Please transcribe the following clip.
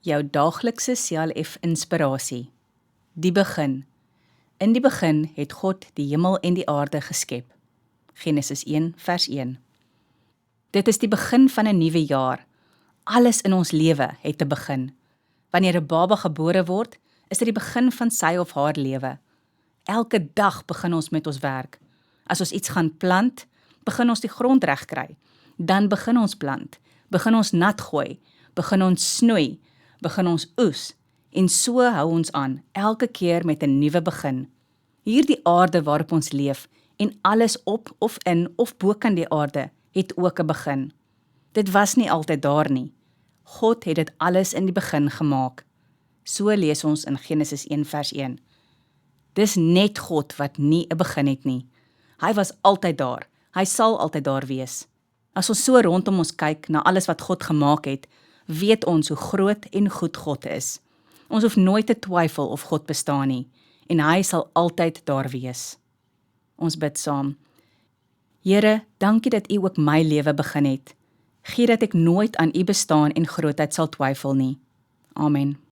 Jou daaglikse CLF inspirasie. Die begin. In die begin het God die hemel en die aarde geskep. Genesis 1 vers 1. Dit is die begin van 'n nuwe jaar. Alles in ons lewe het 'n begin. Wanneer 'n baba gebore word, is dit die begin van sy of haar lewe. Elke dag begin ons met ons werk. As ons iets gaan plant, begin ons die grond regkry. Dan begin ons plant, begin ons nat gooi, begin ons snoei, begin ons oes, en so hou ons aan, elke keer met 'n nuwe begin. Hierdie aarde waarop ons leef, en alles op of in of bokant die aarde, het ook 'n begin. Dit was nie altyd daar nie. God het dit alles in die begin gemaak. So lees ons in Genesis 1 vers 1. Dis net God wat nie 'n begin het nie. Hy was altyd daar, hy sal altyd daar wees. As ons so rondom ons kyk na alles wat God gemaak het, weet ons hoe groot en goed God is. Ons hoef nooit te twyfel of God bestaan nie, en hy sal altyd daar wees. Ons bid saam. Here, dankie dat U ook my lewe begin het. Gee dat ek nooit aan U bestaan en grootheid sal twyfel nie. Amen.